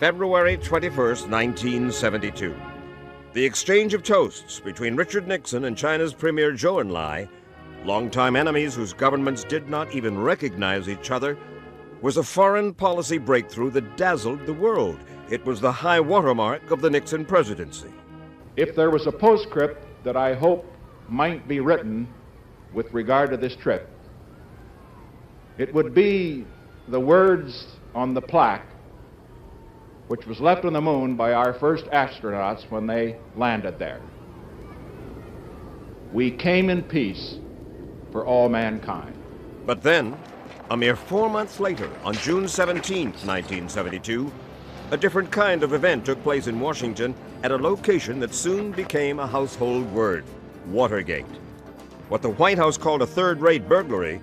February 21st, 1972. The exchange of toasts between Richard Nixon and China's Premier Zhou Enlai, longtime enemies whose governments did not even recognize each other, was a foreign policy breakthrough that dazzled the world. It was the high watermark of the Nixon presidency. If there was a postscript that I hope might be written with regard to this trip, it would be the words on the plaque which was left on the moon by our first astronauts when they landed there. We came in peace for all mankind. But then, a mere 4 months later, on June 17, 1972, a different kind of event took place in Washington at a location that soon became a household word: Watergate. What the White House called a third-rate burglary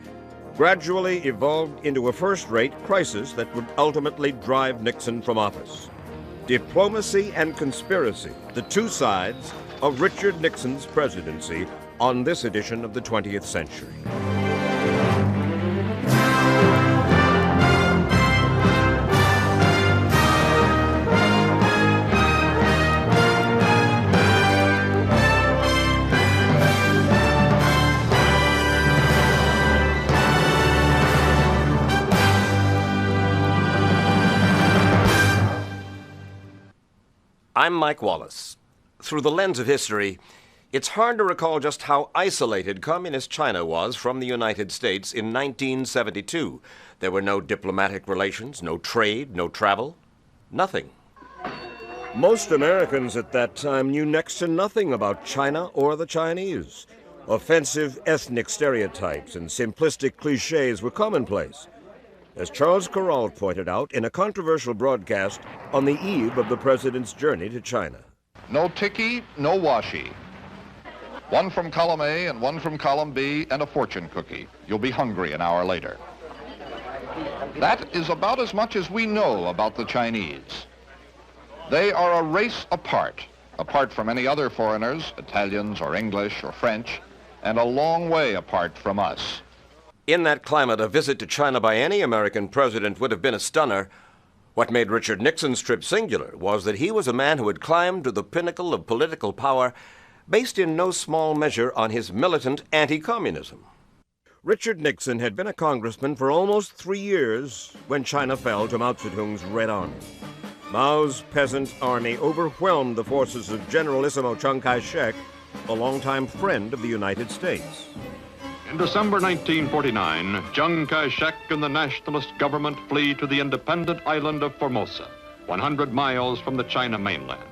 gradually evolved into a first-rate crisis that would ultimately drive Nixon from office. Diplomacy and conspiracy, the two sides of Richard Nixon's presidency on this edition of the 20th century. I'm Mike Wallace. Through the lens of history, it's hard to recall just how isolated Communist China was from the United States in 1972. There were no diplomatic relations, no trade, no travel, nothing. Most Americans at that time knew next to nothing about China or the Chinese. Offensive ethnic stereotypes and simplistic cliches were commonplace, as Charles Corral pointed out in a controversial broadcast on the eve of the president's journey to China. No tikkie, no washi. One from column A and one from column B, and a fortune cookie. You'll be hungry an hour later. That is about as much as we know about the Chinese. They are a race apart from any other foreigners, Italians or English or French, and a long way apart from us. In that climate, a visit to China by any American president would have been a stunner. What made Richard Nixon's trip singular was that he was a man who had climbed to the pinnacle of political power based in no small measure on his militant anti-communism. Richard Nixon had been a congressman for almost 3 years when China fell to Mao Zedong's Red Army. Mao's peasant army overwhelmed the forces of Generalissimo Chiang Kai-shek, a longtime friend of the United States. In December 1949, Chiang Kai-shek and the nationalist government flee to the independent island of Formosa, 100 miles from the China mainland.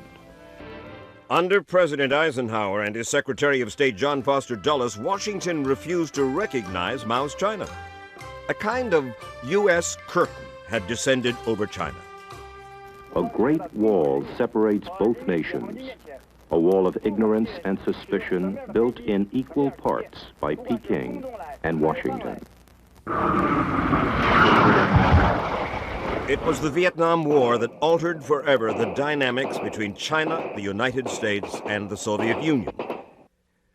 Under President Eisenhower and his Secretary of State John Foster Dulles, Washington refused to recognize Mao's China. A kind of U.S. curtain had descended over China. A great wall separates both nations. A wall of ignorance and suspicion built in equal parts by Peking and Washington. It was the Vietnam War that altered forever the dynamics between China, the United States, and the Soviet Union.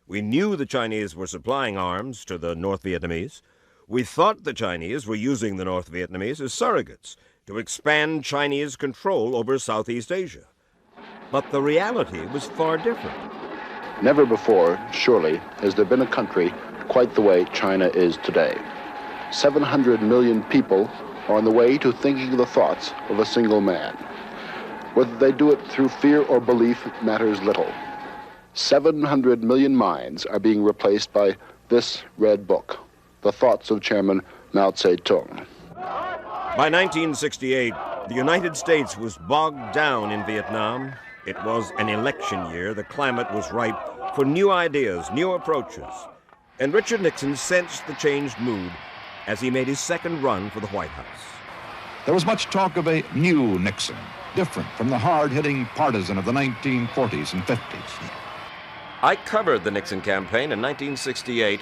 We knew the Chinese were supplying arms to the North Vietnamese. We thought the Chinese were using the North Vietnamese as surrogates to expand Chinese control over Southeast Asia. But the reality was far different. Never before, surely, has there been a country quite the way China is today. 700 million people are on the way to thinking the thoughts of a single man. Whether they do it through fear or belief matters little. 700 million minds are being replaced by this red book, The Thoughts of Chairman Mao Zedong. By 1968, the United States was bogged down in Vietnam. It was an election year. The climate was ripe for new ideas, new approaches. And Richard Nixon sensed the changed mood as he made his second run for the White House. There was much talk of a new Nixon, different from the hard-hitting partisan of the 1940s and 50s. I covered the Nixon campaign in 1968,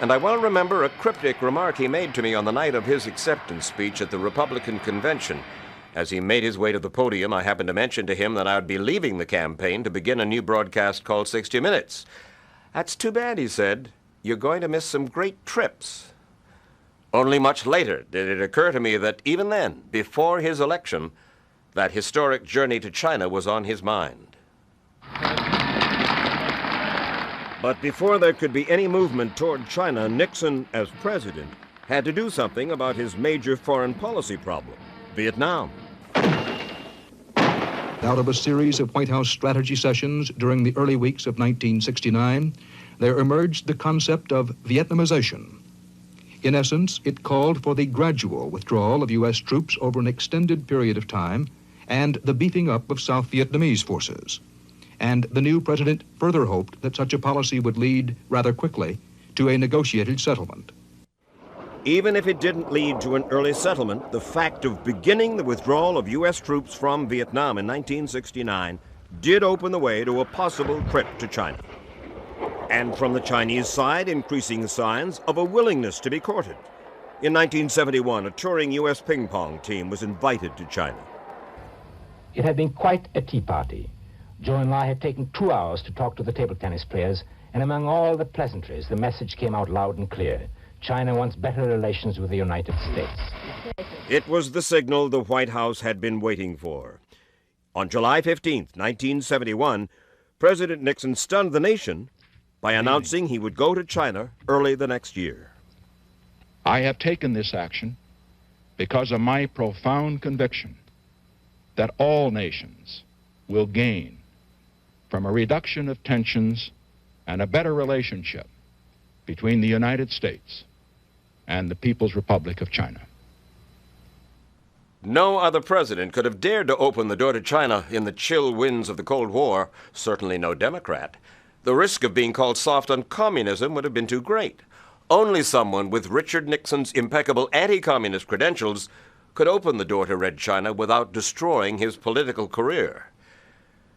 and I well remember a cryptic remark he made to me on the night of his acceptance speech at the Republican convention. As he made his way to the podium, I happened to mention to him that I would be leaving the campaign to begin a new broadcast called 60 Minutes. "That's too bad," he said. "You're going to miss some great trips." Only much later did it occur to me that even then, before his election, That historic journey to China was on his mind. But before there could be any movement toward China, Nixon, as president, had to do something about his major foreign policy problem, Vietnam. Out of a series of White House strategy sessions during the early weeks of 1969, there emerged the concept of Vietnamization. In essence, it called for the gradual withdrawal of U.S. troops over an extended period of time and the beefing up of South Vietnamese forces. And the new president further hoped that such a policy would lead, rather quickly, to a negotiated settlement. Even if it didn't lead to an early settlement, the fact of beginning the withdrawal of U.S. troops from Vietnam in 1969 did open the way to a possible trip to China. And from the Chinese side, increasing signs of a willingness to be courted. In 1971, a touring U.S. ping pong team was invited to China. It had been quite a tea party. Zhou Enlai had taken 2 hours to talk to the table tennis players, and among all the pleasantries, the message came out loud and clear. China wants better relations with the United States. It was the signal the White House had been waiting for. On July 15, 1971, President Nixon stunned the nation by announcing he would go to China early the next year. I have taken this action because of my profound conviction that all nations will gain from a reduction of tensions and a better relationship between the United States and the People's Republic of China. No other president could have dared to open the door to China in the chill winds of the Cold War, certainly no Democrat. The risk of being called soft on communism would have been too great. Only someone with Richard Nixon's impeccable anti-communist credentials could open the door to Red China without destroying his political career.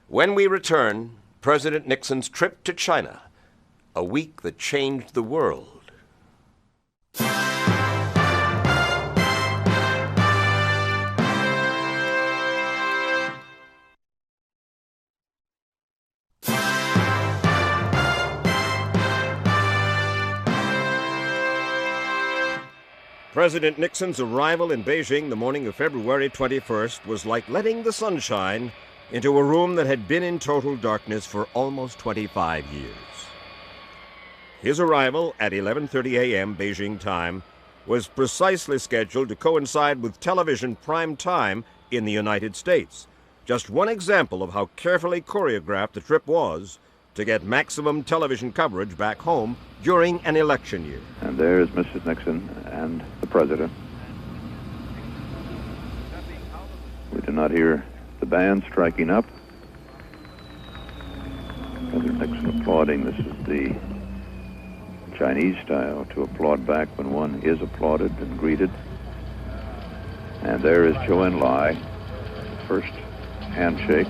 When we return, President Nixon's trip to China, a week that changed the world. President Nixon's arrival in Beijing the morning of February 21st was like letting the sunshine into a room that had been in total darkness for almost 25 years. His arrival at 11:30 a.m. Beijing time was precisely scheduled to coincide with television prime time in the United States. Just one example of how carefully choreographed the trip was to get maximum television coverage back home during an election year. And there is Mrs. Nixon and the President. We do not hear the band striking up. President Nixon applauding. This is the Chinese style, to applaud back when one is applauded and greeted. And there is Zhou Enlai, first handshake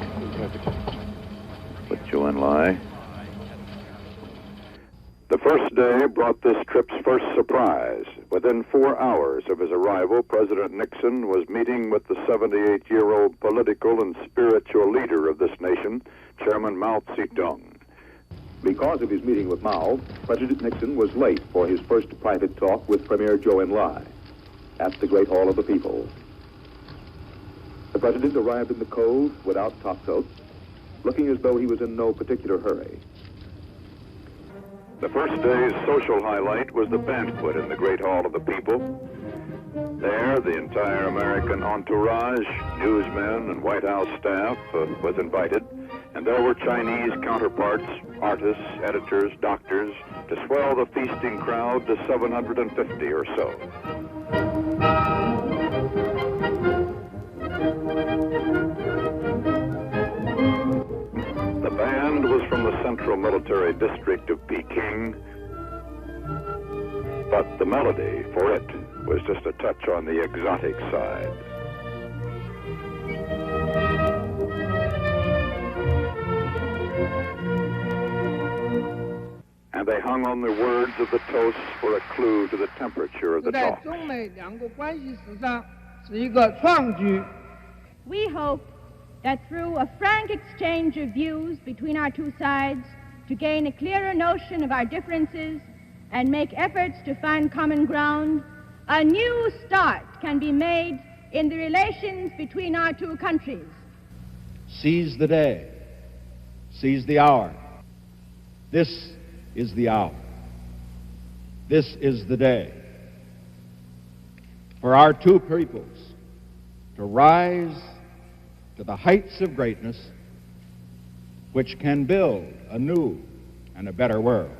with Zhou Enlai. The first day brought this trip's first surprise. Within 4 hours of his arrival, President Nixon was meeting with the 78-year-old political and spiritual leader of this nation, Chairman Mao Zedong. Because of his meeting with Mao, President Nixon was late for his first private talk with Premier Zhou Enlai at the Great Hall of the People. The President arrived in the cove without topcoat, looking as though he was in no particular hurry. The first day's social highlight was the banquet in the Great Hall of the People. There, the entire American entourage, newsmen and White House staff was invited, and there were Chinese counterparts, artists, editors, doctors, to swell the feasting crowd to 750 or so. The band was from the Central Military District of Peking, but the melody, for it, was just a touch on the exotic side. And they hung on the words of the toast for a clue to the temperature of the talk. We hope that through a frank exchange of views between our two sides, to gain a clearer notion of our differences and make efforts to find common ground, a new start can be made in the relations between our two countries. Seize the day. Seize the hour. This is the hour. This is the day for our two peoples to rise to the heights of greatness which can build a new and a better world.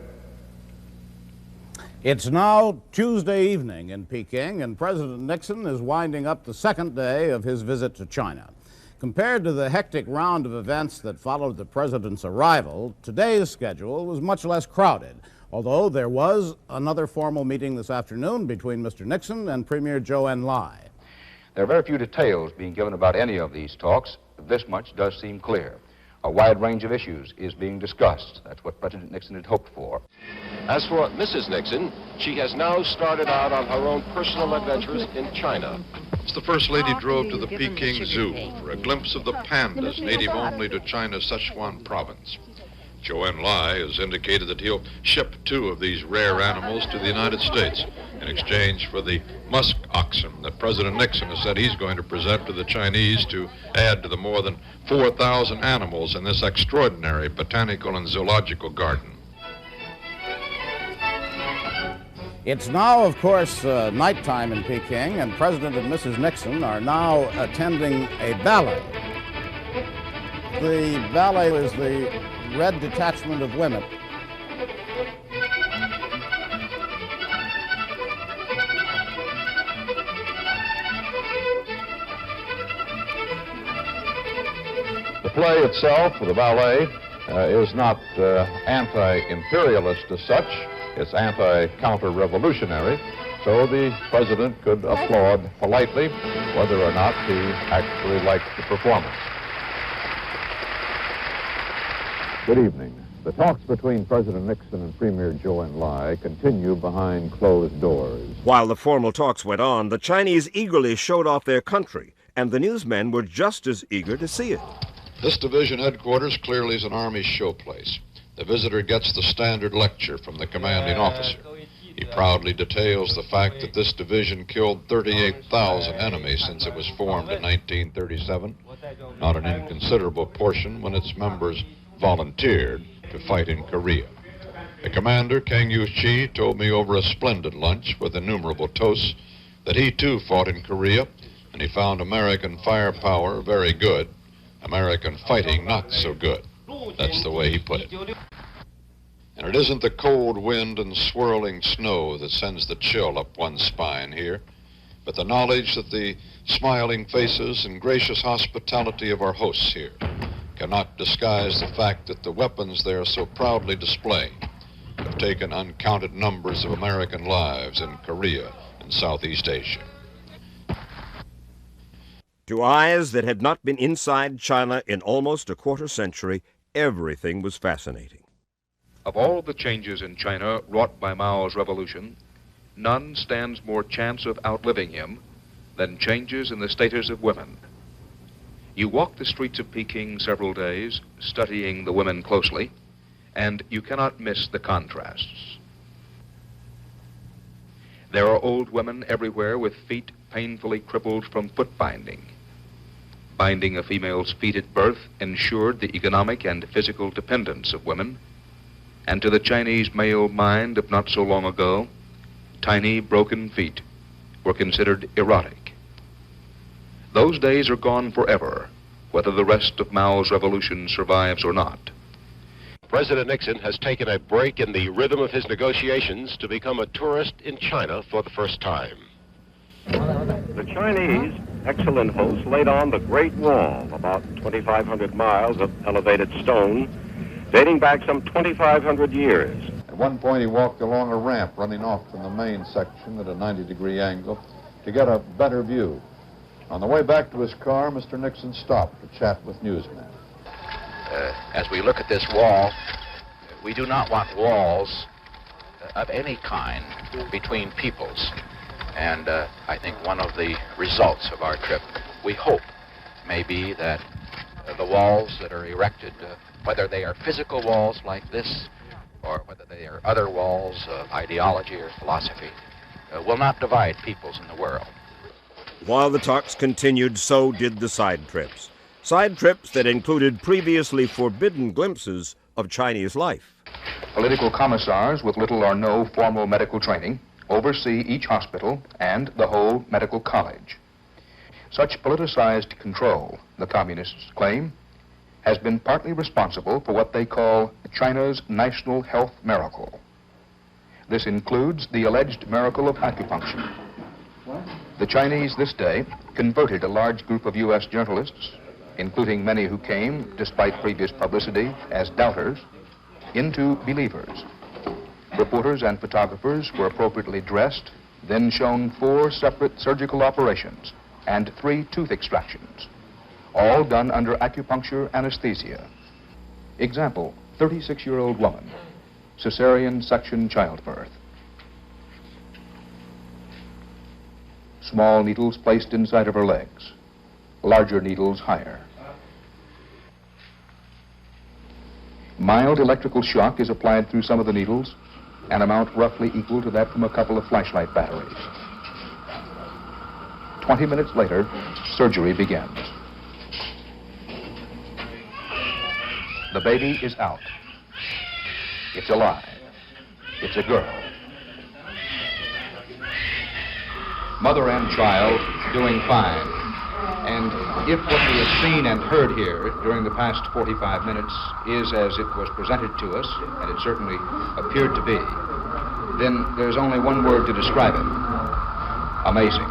It's now Tuesday evening in Peking, and President Nixon is winding up the second day of his visit to China. Compared to the hectic round of events that followed the president's arrival, today's schedule was much less crowded, although there was another formal meeting this afternoon between Mr. Nixon and Premier Zhou Enlai. There are very few details being given about any of these talks. This much does seem clear. A wide range of issues is being discussed. That's what President Nixon had hoped for. As for Mrs. Nixon, she has now started out on her own personal adventures in China. The First Lady drove to the Peking Zoo for a glimpse of the pandas native only to China's Sichuan province. Zhou Enlai has indicated that he'll ship 2 of these rare animals to the United States in exchange for the musk oxen that President Nixon has said he's going to present to the Chinese to add to the more than 4,000 animals in this extraordinary botanical and zoological garden. It's now, of course, nighttime in Peking, and President and Mrs. Nixon are now attending a ballet. The ballet is the Red Detachment of Women. The play itself, the ballet, is not anti-imperialist as such. It's anti-counter-revolutionary. So the president could applaud politely whether or not he actually liked the performance. Good evening. The talks between President Nixon and Premier Zhou Enlai continue behind closed doors. While the formal talks went on, the Chinese eagerly showed off their country, and the newsmen were just as eager to see it. This division headquarters clearly is an Army showplace. The visitor gets the standard lecture from the commanding officer. He proudly details the fact that this division killed 38,000 enemies since it was formed in 1937, not an inconsiderable portion when its members volunteered to fight in Korea. The commander, Kang Yu-chi, told me over a splendid lunch with innumerable toasts that he too fought in Korea, and he found American firepower very good, American fighting not so good. That's the way he put it. And it isn't the cold wind and swirling snow that sends the chill up one's spine here, but the knowledge that the smiling faces and gracious hospitality of our hosts here cannot disguise the fact that the weapons they are so proudly displaying have taken uncounted numbers of American lives in Korea and Southeast Asia. To eyes that had not been inside China in almost a quarter century, everything was fascinating. Of all the changes in China wrought by Mao's revolution, none stands more chance of outliving him than changes in the status of women. You walk the streets of Peking several days, studying the women closely, and you cannot miss the contrasts. There are old women everywhere with feet painfully crippled from foot binding. Binding a female's feet at birth ensured the economic and physical dependence of women, and to the Chinese male mind of not so long ago, tiny broken feet were considered erotic. Those days are gone forever, whether the rest of Mao's revolution survives or not. President Nixon has taken a break in the rhythm of his negotiations to become a tourist in China for the first time. The Chinese, excellent hosts, laid on the Great Wall, about 2,500 miles of elevated stone, dating back some 2,500 years. At one point, he walked along a ramp running off from the main section at a 90-degree angle to get a better view. On the way back to his car, Mr. Nixon stopped to chat with newsmen. As we look at this wall, we do not want walls of any kind between peoples. And I think one of the results of our trip, we hope, may be that the walls that are erected, whether they are physical walls like this, or whether they are other walls of ideology or philosophy, will not divide peoples in the world. While the talks continued, so did the side trips. Side trips that included previously forbidden glimpses of Chinese life. Political commissars with little or no formal medical training oversee each hospital and the whole medical college. Such politicized control, the communists claim, has been partly responsible for what they call China's national health miracle. This includes the alleged miracle of acupuncture. The Chinese this day converted a large group of U.S. journalists, including many who came, despite previous publicity, as doubters, into believers. Reporters and photographers were appropriately dressed, then shown 4 separate surgical operations and 3 tooth extractions, all done under acupuncture anesthesia. Example, 36-year-old woman, cesarean section childbirth. Small needles placed inside of her legs, larger needles higher. Mild electrical shock is applied through some of the needles, an amount roughly equal to that from a couple of flashlight batteries. 20 minutes later, surgery begins. The baby is out. It's alive. It's a girl. Mother and child doing fine. And if what we have seen and heard here during the past 45 minutes is as it was presented to us, and it certainly appeared to be, then there's only one word to describe it: amazing.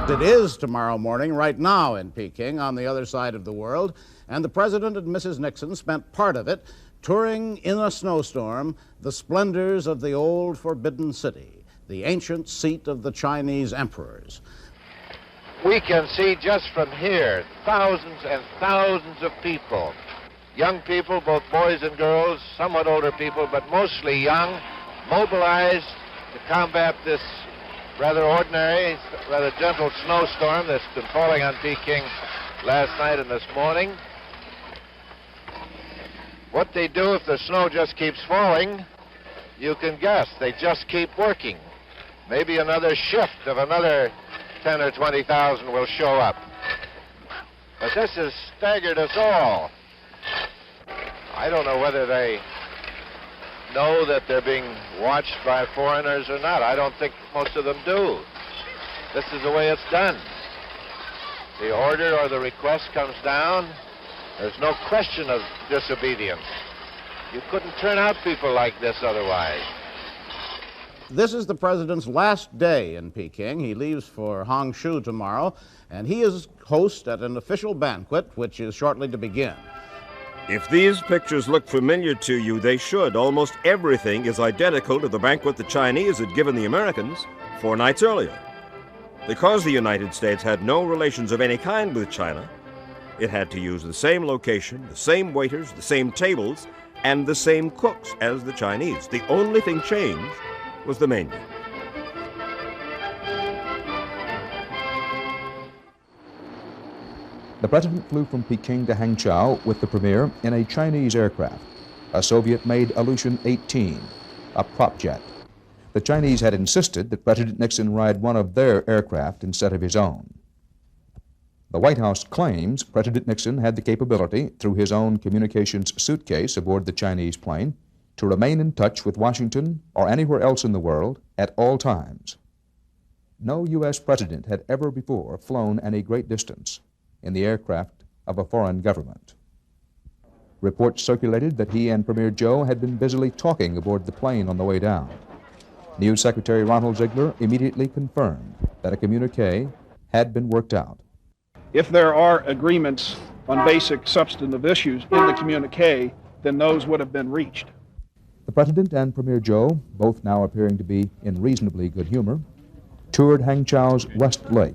It is tomorrow morning, right now in Peking, on the other side of the world, and the President and Mrs. Nixon spent part of it touring in a snowstorm the splendors of the old Forbidden City, the ancient seat of the Chinese emperors. We can see just from here thousands and thousands of people, young people, both boys and girls, somewhat older people, but mostly young, mobilized to combat this rather ordinary, rather gentle snowstorm that's been falling on Peking last night and this morning. What they do if the snow just keeps falling, you can guess. They just keep working. Maybe another shift of another 10 or 20,000 will show up. But this has staggered us all. I don't know whether they know that they're being watched by foreigners or not. I don't think most of them do. This is the way it's done. The order or the request comes down. There's no question of disobedience. You couldn't turn out people like this otherwise. This is the President's last day in Peking. He leaves for Hangzhou tomorrow, and he is host at an official banquet, which is shortly to begin. If these pictures look familiar to you, they should. Almost everything is identical to the banquet the Chinese had given the Americans 4 nights earlier. Because the United States had no relations of any kind with China, it had to use the same location, the same waiters, the same tables, and the same cooks as the Chinese. The only thing changed was the menu. The President flew from Peking to Hangzhou with the Premier in a Chinese aircraft, a Soviet-made Ilyushin 18, a prop jet. The Chinese had insisted that President Nixon ride one of their aircraft instead of his own. The White House claims President Nixon had the capability, through his own communications suitcase aboard the Chinese plane, to remain in touch with Washington or anywhere else in the world at all times. No U.S. president had ever before flown any great distance in the aircraft of a foreign government. Reports circulated that he and Premier Zhou had been busily talking aboard the plane on the way down. News Secretary Ronald Ziegler immediately confirmed that a communique had been worked out. If there are agreements on basic substantive issues in the communique, then those would have been reached. The President and Premier Zhou, both now appearing to be in reasonably good humor, toured Hangzhou's West Lake.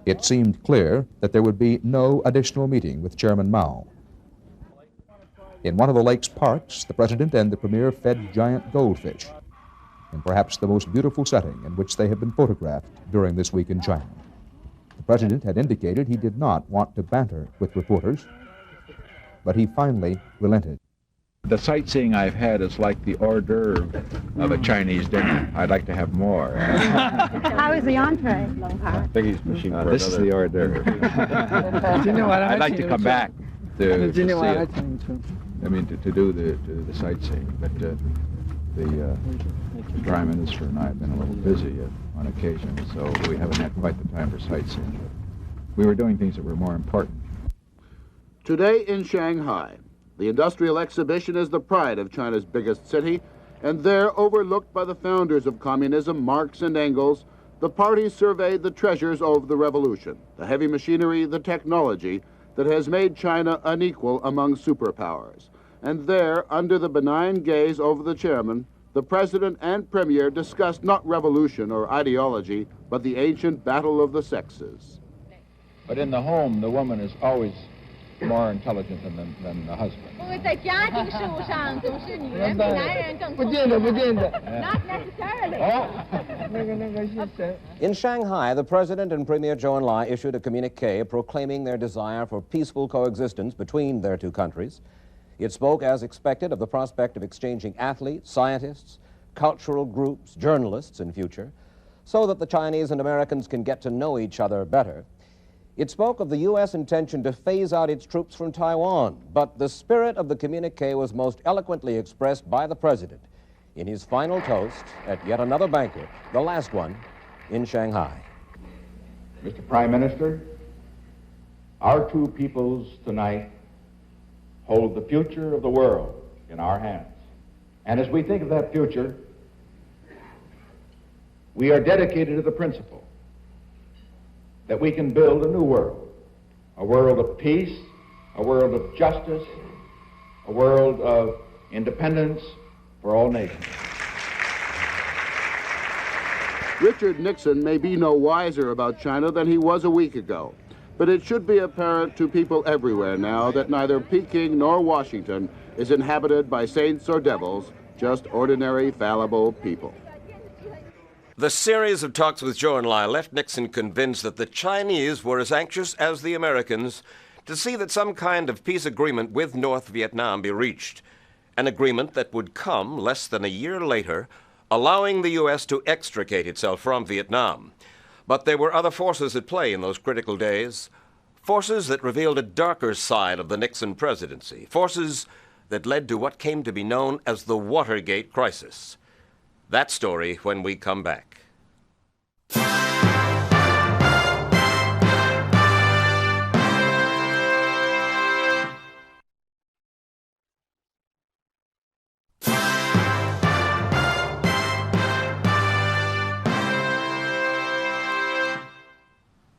It seemed clear that there would be no additional meeting with Chairman Mao. In one of the lake's parks, the President and the Premier fed giant goldfish, in perhaps the most beautiful setting in which they have been photographed during this week in China. The President had indicated he did not want to banter with reporters, but he finally relented. The sightseeing I've had is like the hors d'oeuvre of a Chinese dinner. I'd like to have more. How is the entree? This is the hors d'oeuvre. I'd like to come back to see it. I mean, to do the sightseeing. But the Prime Minister and I have been a little busy on occasion, so we haven't had quite the time for sightseeing. But we were doing things that were more important. Today in Shanghai, the industrial exhibition is the pride of China's biggest city, and there, overlooked by the founders of communism, Marx and Engels, the parties surveyed the treasures of the revolution, the heavy machinery, the technology that has made China unequal among superpowers. And there, under the benign gaze of the chairman, the president and premier discussed not revolution or ideology, but the ancient battle of the sexes. But in the home, the woman is always more intelligent than the husband. Not necessarily. In Shanghai, the President and Premier Zhou Enlai issued a communique proclaiming their desire for peaceful coexistence between their two countries. It spoke, as expected, of the prospect of exchanging athletes, scientists, cultural groups, journalists in future, so that the Chinese and Americans can get to know each other better. It spoke of the U.S. intention to phase out its troops from Taiwan, but the spirit of the communique was most eloquently expressed by the President in his final toast at yet another banquet, the last one in Shanghai. Mr. Prime Minister, our two peoples tonight hold the future of the world in our hands. And as we think of that future, we are dedicated to the principle that we can build a new world, a world of peace, a world of justice, a world of independence for all nations. Richard Nixon may be no wiser about China than he was a week ago, but it should be apparent to people everywhere now that neither Peking nor Washington is inhabited by saints or devils, just ordinary, fallible people. The series of talks with Zhou Enlai left Nixon convinced that the Chinese were as anxious as the Americans to see that some kind of peace agreement with North Vietnam be reached, an agreement that would come less than a year later, allowing the U.S. to extricate itself from Vietnam. But there were other forces at play in those critical days, forces that revealed a darker side of the Nixon presidency, forces that led to what came to be known as the Watergate crisis. That story when we come back.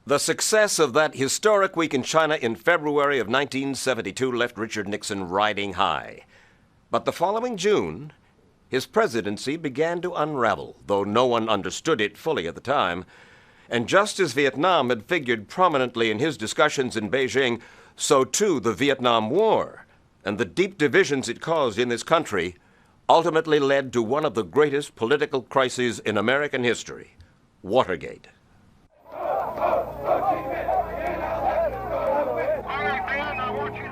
The success of that historic week in China in February of 1972 left Richard Nixon riding high. But the following June, his presidency began to unravel, though no one understood it fully at the time. And just as Vietnam had figured prominently in his discussions in Beijing, so too the Vietnam War and the deep divisions it caused in this country ultimately led to one of the greatest political crises in American history, Watergate.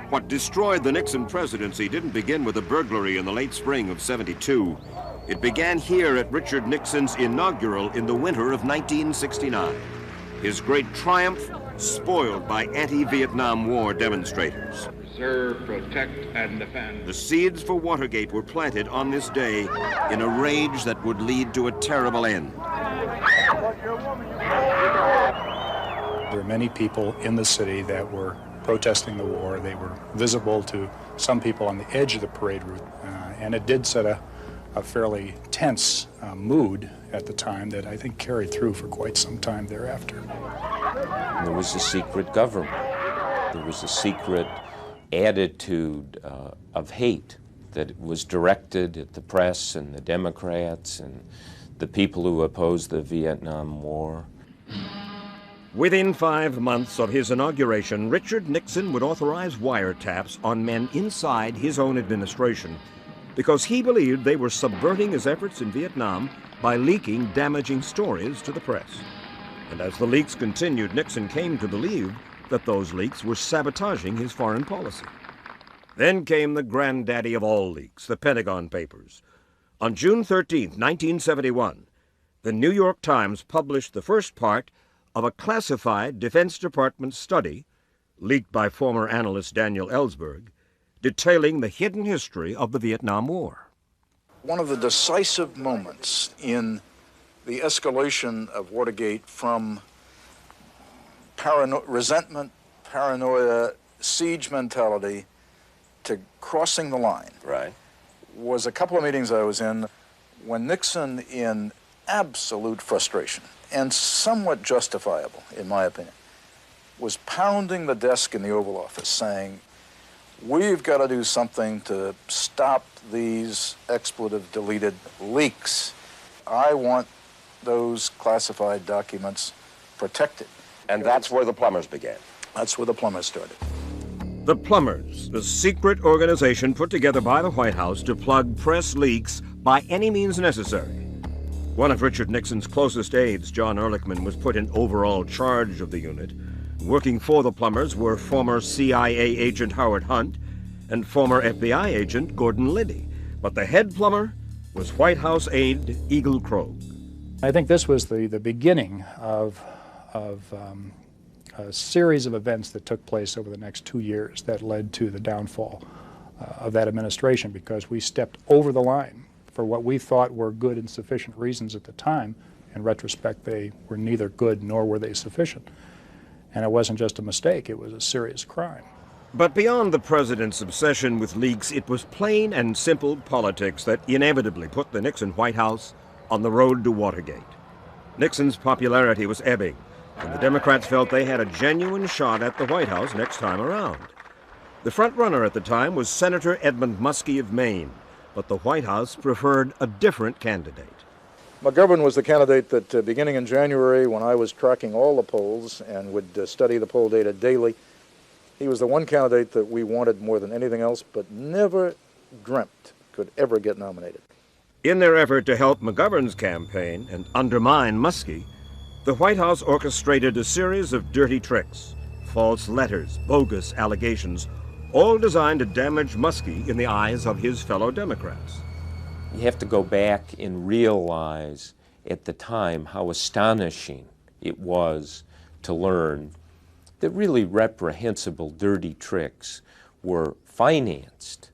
What destroyed the Nixon presidency didn't begin with a burglary in the late spring of '72. It began here at Richard Nixon's inaugural in the winter of 1969. His great triumph spoiled by anti-Vietnam War demonstrators. Preserve, protect, and defend. The seeds for Watergate were planted on this day in a rage that would lead to a terrible end. There were many people in the city that were protesting the war. They were visible to some people on the edge of the parade route, and it did set a fairly tense mood at the time that I think carried through for quite some time thereafter. There was a secret government. There was a secret attitude of hate that was directed at the press and the Democrats and the people who opposed the Vietnam War. Within 5 months of his inauguration, Richard Nixon would authorize wiretaps on men inside his own administration because he believed they were subverting his efforts in Vietnam by leaking damaging stories to the press. And as the leaks continued, Nixon came to believe that those leaks were sabotaging his foreign policy. Then came the granddaddy of all leaks, the Pentagon Papers. On June 13, 1971, the New York Times published the first part of a classified Defense Department study, leaked by former analyst Daniel Ellsberg, detailing the hidden history of the Vietnam War. One of the decisive moments in the escalation of Watergate from resentment, paranoia, siege mentality to crossing the line was a couple of meetings I was in when Nixon, in absolute frustration, and somewhat justifiable, in my opinion, was pounding the desk in the Oval Office saying, we've got to do something to stop these expletive-deleted leaks. I want those classified documents protected. And that's where the plumbers began. That's where the plumbers started. The Plumbers, the secret organization put together by the White House to plug press leaks by any means necessary. One of Richard Nixon's closest aides, John Ehrlichman, was put in overall charge of the unit. Working for the Plumbers were former CIA agent Howard Hunt and former FBI agent Gordon Liddy. But the head plumber was White House aide Eagle Krogh. I think this was the beginning of a series of events that took place over the next 2 years that led to the downfall of that administration, because we stepped over the line for what we thought were good and sufficient reasons at the time. In retrospect, they were neither good nor were they sufficient. And it wasn't just a mistake, it was a serious crime. But beyond the president's obsession with leaks, it was plain and simple politics that inevitably put the Nixon White House on the road to Watergate. Nixon's popularity was ebbing, and the Democrats felt they had a genuine shot at the White House next time around. The front-runner at the time was Senator Edmund Muskie of Maine, but the White House preferred a different candidate. McGovern was the candidate that, beginning in January, when I was tracking all the polls and would study the poll data daily, he was the one candidate that we wanted more than anything else, but never dreamt could ever get nominated. In their effort to help McGovern's campaign and undermine Muskie, the White House orchestrated a series of dirty tricks, false letters, bogus allegations, all designed to damage Muskie in the eyes of his fellow Democrats. You have to go back and realize at the time how astonishing it was to learn that really reprehensible dirty tricks were financed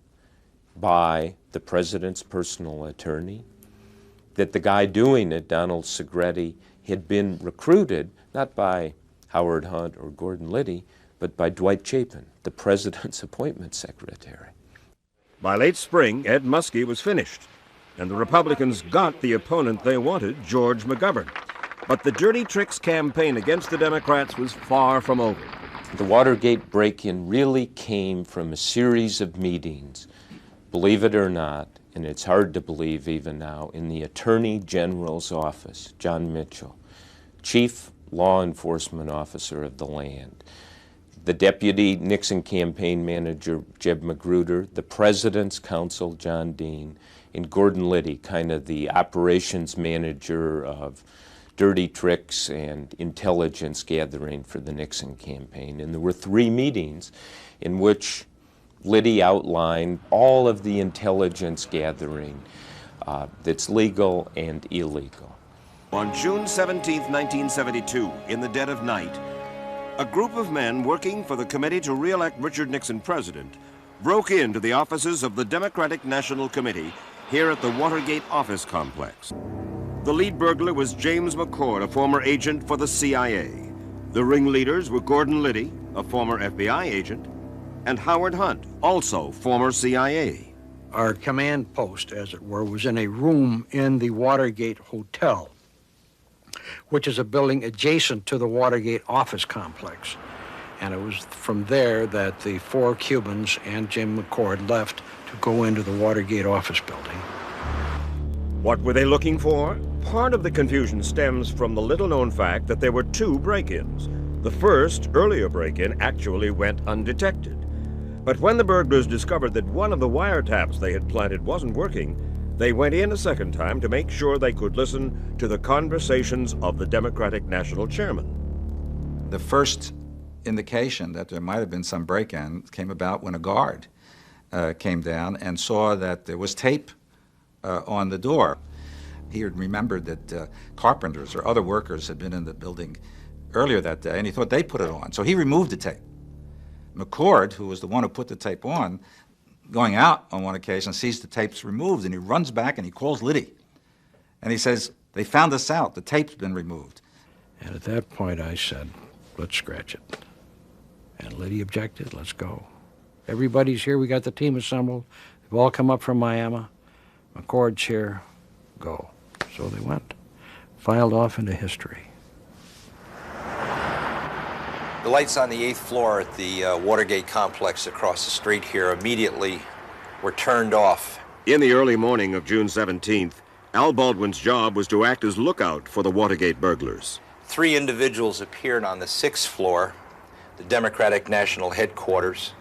by the president's personal attorney, that the guy doing it, Donald Segretti, had been recruited not by Howard Hunt or Gordon Liddy, but by Dwight Chapin, the president's appointment secretary. By late spring, Ed Muskie was finished, and the Republicans got the opponent they wanted, George McGovern. But the dirty tricks campaign against the Democrats was far from over. The Watergate break-in really came from a series of meetings, believe it or not, and it's hard to believe even now, in the Attorney General's office, John Mitchell, chief law enforcement officer of the land, the deputy Nixon campaign manager, Jeb Magruder, the president's counsel, John Dean, and Gordon Liddy, kind of the operations manager of dirty tricks and intelligence gathering for the Nixon campaign. And there were 3 meetings in which Liddy outlined all of the intelligence gathering that's legal and illegal. On June 17, 1972, in the dead of night, a group of men working for the committee to re-elect Richard Nixon president broke into the offices of the Democratic National Committee here at the Watergate office complex. The lead burglar was James McCord, a former agent for the CIA. The ringleaders were Gordon Liddy, a former FBI agent, and Howard Hunt, also former CIA. Our command post, as it were, was in a room in the Watergate Hotel, which is a building adjacent to the Watergate office complex. And it was from there that the 4 Cubans and Jim McCord left to go into the Watergate office building. What were they looking for? Part of the confusion stems from the little-known fact that there were 2 break-ins. The first, earlier break-in, actually went undetected. But when the burglars discovered that one of the wiretaps they had planted wasn't working, they went in a second time to make sure they could listen to the conversations of the Democratic National Chairman. The first indication that there might have been some break-in came about when a guard came down and saw that there was tape on the door. He had remembered that carpenters or other workers had been in the building earlier that day, and he thought they put it on. So he removed the tape. McCord, who was the one who put the tape on, going out on one occasion, sees the tapes removed, and he runs back and he calls Liddy. And he says, "They found us out. The tape's been removed." And at that point I said, "Let's scratch it." And Liddy objected. "Let's go. Everybody's here. We got the team assembled. They've all come up from Miami. McCord's here. Go." So they went. Filed off into history. The lights on the 8th floor at the Watergate complex across the street here immediately were turned off. In the early morning of June 17th, Al Baldwin's job was to act as lookout for the Watergate burglars. 3 individuals appeared on the 6th floor, the Democratic National Headquarters.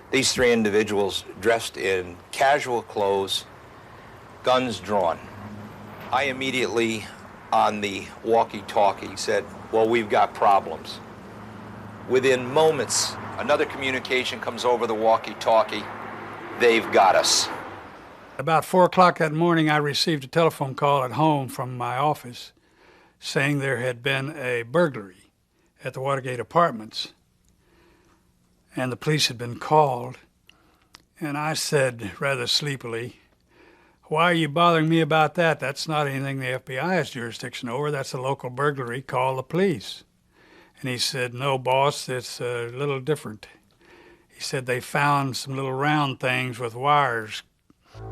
These 3 individuals dressed in casual clothes, guns drawn. I immediately, on the walkie-talkie, said, "Well, we've got problems." Within moments, another communication comes over the walkie-talkie. "They've got us." About 4 o'clock that morning, I received a telephone call at home from my office saying there had been a burglary at the Watergate apartments, and the police had been called. And I said, rather sleepily, "Why are you bothering me about that? That's not anything the FBI has jurisdiction over. That's a local burglary. Call the police." And he said, "No, boss, it's a little different." He said they found some little round things with wires.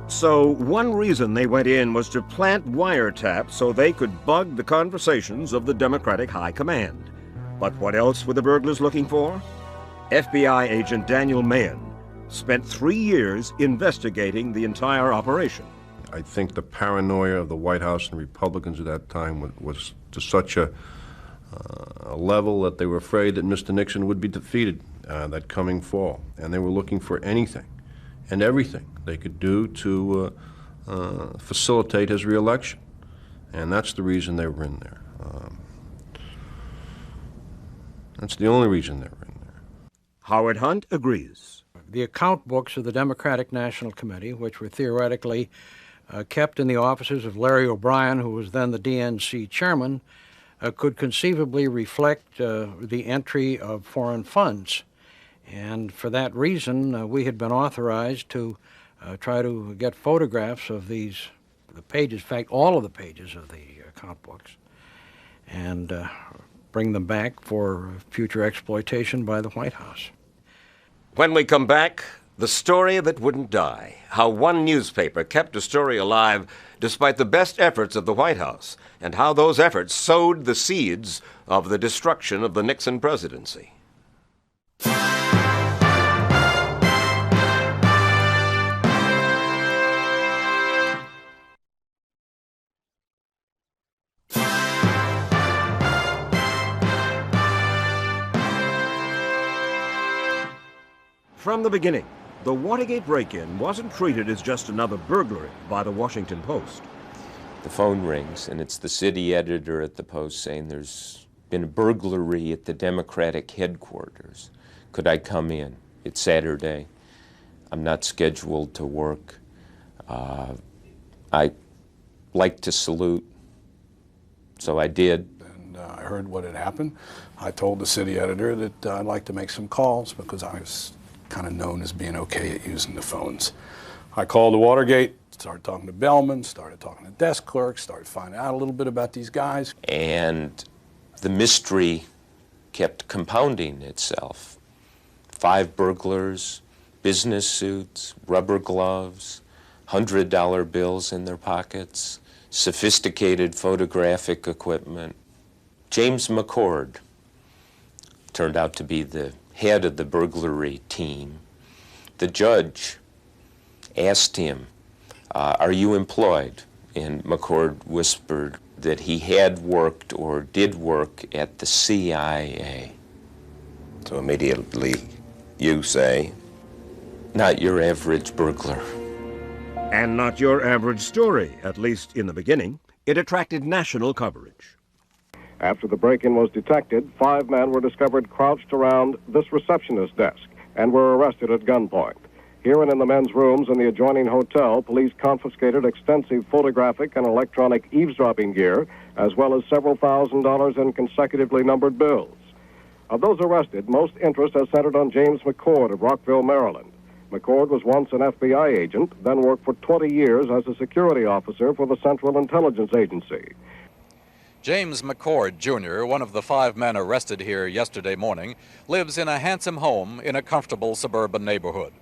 So one reason they went in was to plant wiretaps so they could bug the conversations of the Democratic High Command. But what else were the burglars looking for? FBI agent Daniel Mahan spent 3 years investigating the entire operation. I think the paranoia of the White House and Republicans at that time was to such a level that they were afraid that Mr. Nixon would be defeated that coming fall. And they were looking for anything and everything they could do to facilitate his reelection. And that's the reason they were in there. That's the only reason they were in there. Howard Hunt agrees. The account books of the Democratic National Committee, which were theoretically kept in the offices of Larry O'Brien, who was then the DNC chairman, could conceivably reflect the entry of foreign funds. And for that reason, we had been authorized to try to get photographs of the pages, in fact, all of the pages of the account books, and bring them back for future exploitation by the White House. When we come back, the story that wouldn't die. How one newspaper kept a story alive despite the best efforts of the White House, and how those efforts sowed the seeds of the destruction of the Nixon presidency. From the beginning, the Watergate break-in wasn't treated as just another burglary by the Washington Post. The phone rings, and it's the city editor at the Post saying there's been a burglary at the Democratic headquarters. Could I come in? It's Saturday. I'm not scheduled to work. I like to salute, so I did. And I heard what had happened. I told the city editor that I'd like to make some calls because I was kind of known as being okay at using the phones. I called the Watergate, started talking to bellmen, started talking to desk clerks, started finding out a little bit about these guys. And the mystery kept compounding itself. 5 burglars, business suits, rubber gloves, $100 bills in their pockets, sophisticated photographic equipment. James McCord turned out to be the head of the burglary team. The judge asked him, "Are you employed?" And McCord whispered that he had worked or did work at the CIA. So immediately you say, "Not your average burglar." And not your average story, at least in the beginning. It attracted national coverage. After the break-in was detected, 5 men were discovered crouched around this receptionist's desk and were arrested at gunpoint. Here and in the men's rooms in the adjoining hotel, police confiscated extensive photographic and electronic eavesdropping gear, as well as several $1,000s in consecutively numbered bills. Of those arrested, most interest has centered on James McCord of Rockville, Maryland. McCord was once an FBI agent, then worked for 20 years as a security officer for the Central Intelligence Agency. James McCord, Jr., one of the 5 men arrested here yesterday morning, lives in a handsome home in a comfortable suburban neighborhood.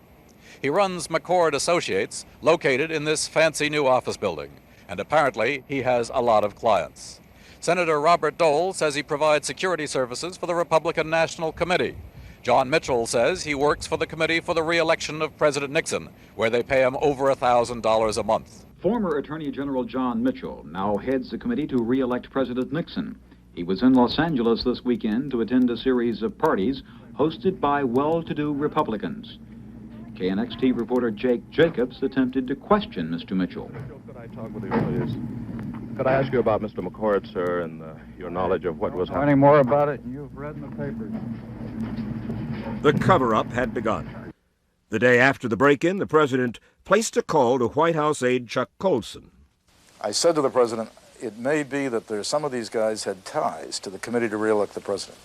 He runs McCord Associates, located in this fancy new office building, and apparently he has a lot of clients. Senator Robert Dole says he provides security services for the Republican National Committee. John Mitchell says he works for the Committee for the Re-election of President Nixon, where they pay him over $1,000 a month. Former Attorney General John Mitchell now heads the committee to re-elect President Nixon. He was in Los Angeles this weekend to attend a series of parties hosted by well-to-do Republicans. KNXT reporter Jake Jacobs attempted to question Mr. Mitchell. Could I talk with you, please? Could I ask you about Mr. McCord, sir, and your knowledge of what was happening? Any more about it? You've read in the papers. The cover-up had begun. The day after the break-in, the president placed a call to White House aide Chuck Colson. I said to the president, it may be that some of these guys had ties to the committee to re-elect the president.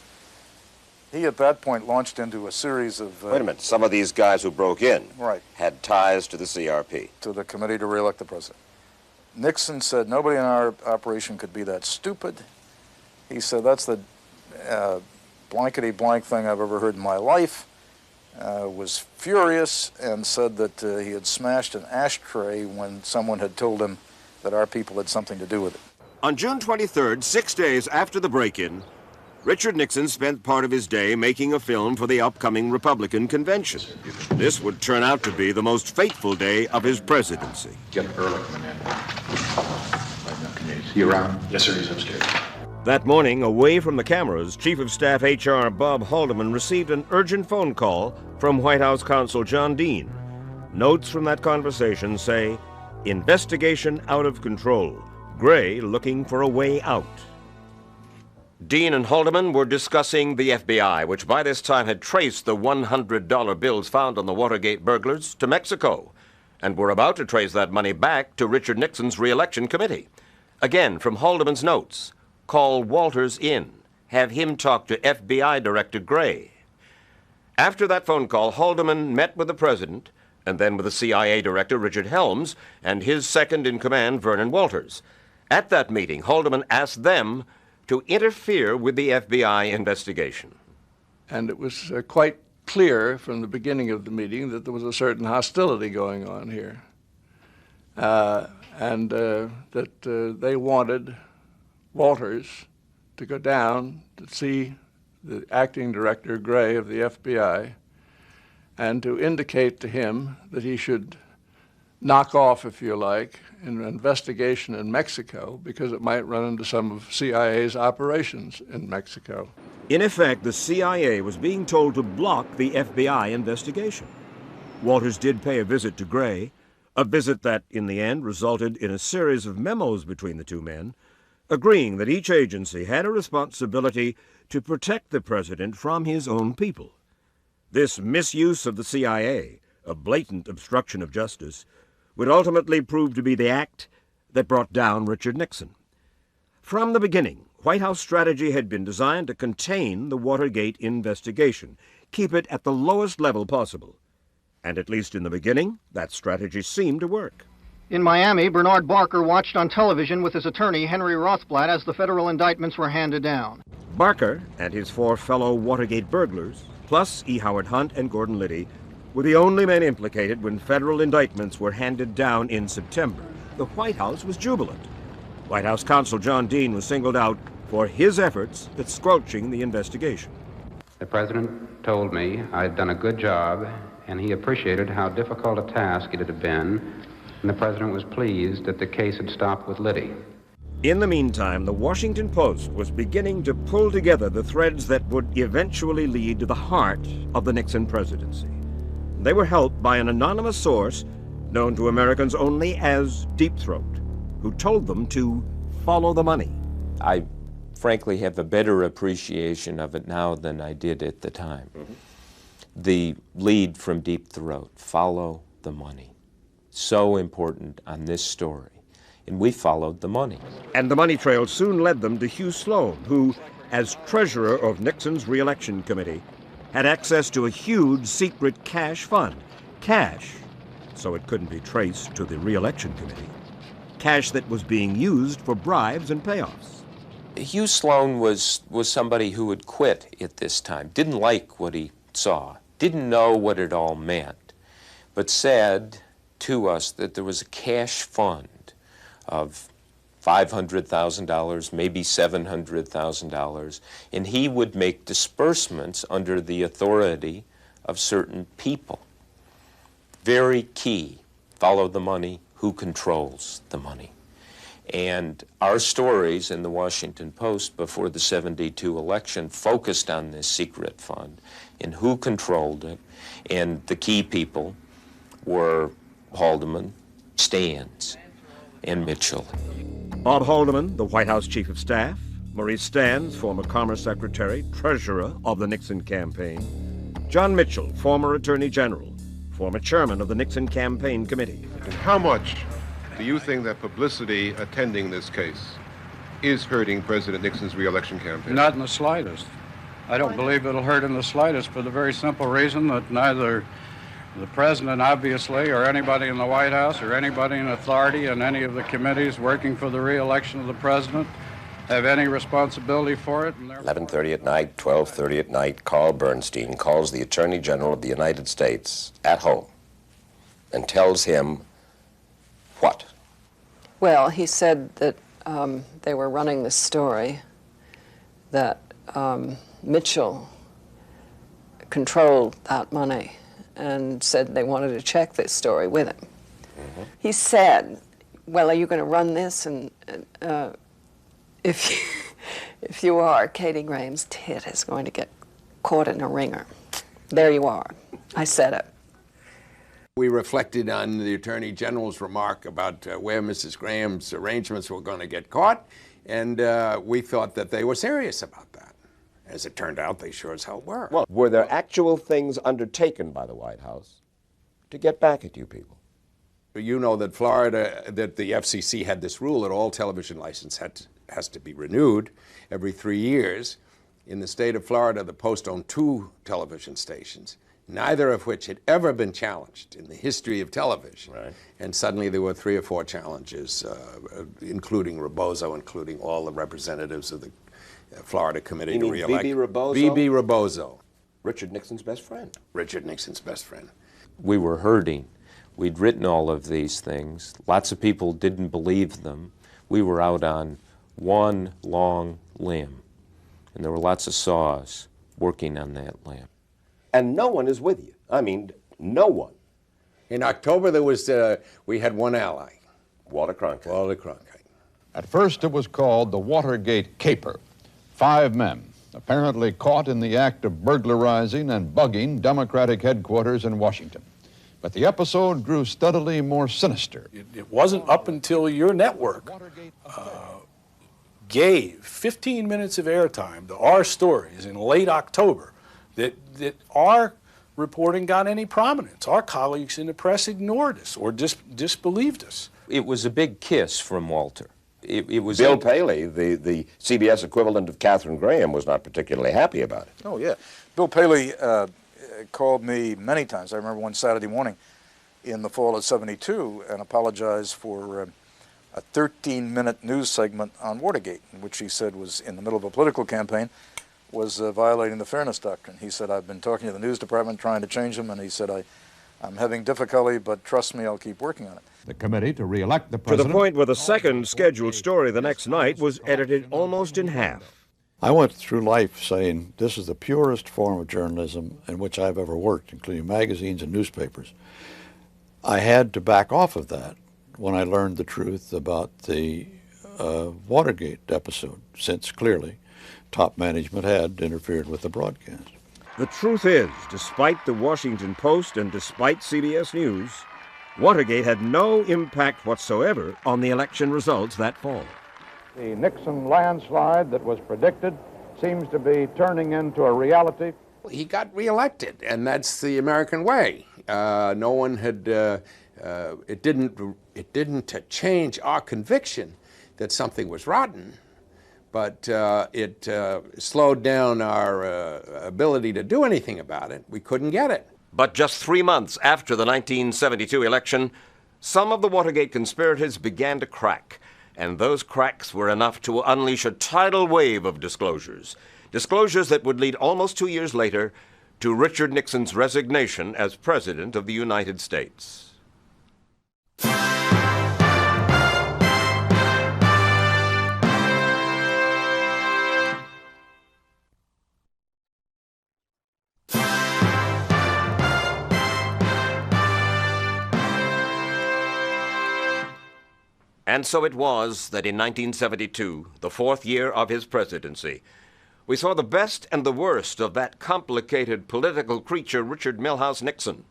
He, at that point, launched into a series of... Wait a minute. Some of these guys who broke in had ties to the CRP. To the committee to re-elect the president. Nixon said, nobody in our operation could be that stupid. He said, that's the blankety-blank thing I've ever heard in my life. Was furious and said that he had smashed an ashtray when someone had told him that our people had something to do with it. On June 23rd, 6 days after the break-in, Richard Nixon spent part of his day making a film for the upcoming Republican convention. This would turn out to be the most fateful day of his presidency. Get Ehrlich coming in. Is he around? Yes, sir, he's upstairs. That morning, away from the cameras, Chief of Staff H.R. Bob Haldeman received an urgent phone call from White House counsel John Dean. Notes from that conversation say, investigation out of control. Gray looking for a way out. Dean and Haldeman were discussing the FBI, which by this time had traced the $100 bills found on the Watergate burglars to Mexico, and were about to trace that money back to Richard Nixon's re-election committee. Again, from Haldeman's notes, call Walters in. Have him talk to FBI Director Gray. After that phone call, Haldeman met with the president, and then with the CIA Director Richard Helms, and his second-in-command, Vernon Walters. At that meeting, Haldeman asked them to interfere with the FBI investigation. And it was quite clear from the beginning of the meeting that there was a certain hostility going on here. And that they wanted Walters to go down to see the acting director, Gray, of the FBI, and to indicate to him that he should knock off, if you like, an investigation in Mexico because it might run into some of CIA's operations in Mexico. In effect, the CIA was being told to block the FBI investigation. Walters did pay a visit to Gray, a visit that, in the end, resulted in a series of memos between the two men, agreeing that each agency had a responsibility to protect the president from his own people. This misuse of the CIA, a blatant obstruction of justice, would ultimately prove to be the act that brought down Richard Nixon. From the beginning, White House strategy had been designed to contain the Watergate investigation, keep it at the lowest level possible. And at least in the beginning, that strategy seemed to work. In Miami, Bernard Barker watched on television with his attorney, Henry Rothblatt, as the federal indictments were handed down. Barker and his 4 fellow Watergate burglars, plus E. Howard Hunt and Gordon Liddy, were the only men implicated when federal indictments were handed down in September. The White House was jubilant. White House counsel John Dean was singled out for his efforts at squelching the investigation. The president told me I'd done a good job, and he appreciated how difficult a task it had been, and the president was pleased that the case had stopped with Liddy. In the meantime, the Washington Post was beginning to pull together the threads that would eventually lead to the heart of the Nixon presidency. They were helped by an anonymous source known to Americans only as Deep Throat, who told them to follow the money. I frankly have a better appreciation of it now than I did at the time. the lead from Deep Throat, follow the money. So important on this story. And we followed the money. And the money trail soon led them to Hugh Sloan, who, as treasurer of Nixon's re-election committee, had access to a huge secret cash fund. Cash, so it couldn't be traced to the re-election committee. Cash that was being used for bribes and payoffs. Hugh Sloan was somebody who had quit at this time, didn't like what he saw, didn't know what it all meant, but said to us that there was a cash fund of $500,000, maybe $700,000, and he would make disbursements under the authority of certain people. Very key, follow the money, who controls the money. And our stories in the Washington Post before the '72 election focused on this secret fund and who controlled it, and the key people were Haldeman, Stans, and Mitchell. Bob Haldeman, the White House Chief of Staff, Maurice Stans, former Commerce Secretary, Treasurer of the Nixon campaign, John Mitchell, former Attorney General, former Chairman of the Nixon Campaign Committee. And how much do you think that publicity attending this case is hurting President Nixon's re-election campaign? Not in the slightest. I don't believe it'll hurt in the slightest for the very simple reason that neither the president, obviously, or anybody in the White House, or anybody in authority in any of the committees working for the re-election of the president have any responsibility for it. 11:30 at night, 12:30 at night, Carl Bernstein calls the Attorney General of the United States at home and tells him what? Well, he said that they were running this story that Mitchell controlled that money and said they wanted to check this story with him. Mm-hmm. He said, well, are you going to run this? And if you are, Katie Graham's tit is going to get caught in a ringer. There you are. I said it. We reflected on the Attorney General's remark about where Mrs. Graham's arrangements were going to get caught, and we thought that they were serious about that. As it turned out, they sure as hell were. Well, were there actual things undertaken by the White House to get back at you people? You know that Florida, that the FCC had this rule that all television license has to be renewed every 3 years. In the state of Florida, the Post owned 2 television stations, neither of which had ever been challenged in the history of television. Right. And suddenly there were 3 or 4 challenges, including Rebozo, including all the representatives of the Florida Committee to re-elect. B.B. Rebozo? B.B. Rebozo. Richard Nixon's best friend. Richard Nixon's best friend. We were hurting. We'd written all of these things. Lots of people didn't believe them. We were out on one long limb, and there were lots of saws working on that limb. And no one is with you. I mean, no one. In October, there was we had one ally. Walter Cronkite. Walter Cronkite. At first, it was called the Watergate Caper. 5 men, apparently caught in the act of burglarizing and bugging Democratic headquarters in Washington. But the episode grew steadily more sinister. It wasn't up until your network gave 15 minutes of airtime to our stories in late October that our reporting got any prominence. Our colleagues in the press ignored us or disbelieved us. It was a big kiss from Walter. It was Bill Paley, the CBS equivalent of Katharine Graham, was not particularly happy about it. Oh, yeah. Bill Paley called me many times. I remember one Saturday morning in the fall of '72 and apologized for a 13-minute news segment on Watergate, which he said was in the middle of a political campaign, was violating the fairness doctrine. He said, I've been talking to the news department trying to change them, and he said, I'm having difficulty, but trust me, I'll keep working on it. The committee to re-elect the president. To the point where the second scheduled story the next night was edited almost in half. I went through life saying this is the purest form of journalism in which I've ever worked, including magazines and newspapers. I had to back off of that when I learned the truth about the Watergate episode, since clearly top management had interfered with the broadcast. The truth is, despite the Washington Post and despite CBS News, Watergate had no impact whatsoever on the election results that fall. The Nixon landslide that was predicted seems to be turning into a reality he got reelected, and that's the American way. No one had, it didn't change our conviction that something was rotten, but it slowed down our ability to do anything about it. We couldn't get it. But just 3 months after the 1972 election, some of the Watergate conspirators began to crack, and those cracks were enough to unleash a tidal wave of disclosures. Disclosures that would lead almost 2 years later to Richard Nixon's resignation as President of the United States. And so it was that in 1972, the 4th year of his presidency, we saw the best and the worst of that complicated political creature, Richard Milhous Nixon.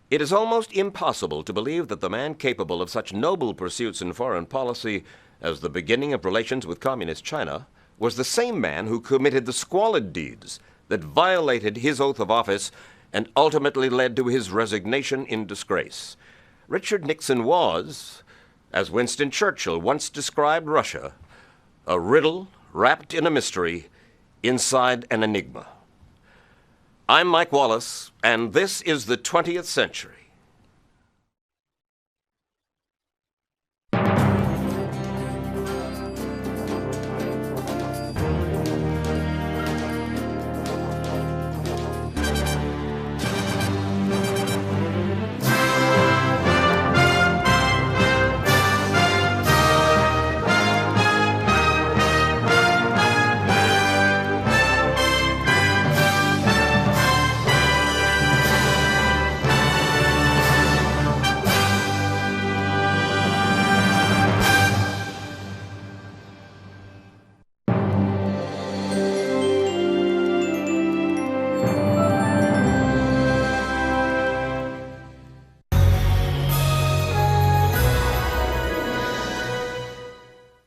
It is almost impossible to believe that the man capable of such noble pursuits in foreign policy as the beginning of relations with Communist China was the same man who committed the squalid deeds that violated his oath of office and ultimately led to his resignation in disgrace. Richard Nixon was, as Winston Churchill once described Russia, a riddle wrapped in a mystery inside an enigma. I'm Mike Wallace, and this is the 20th Century.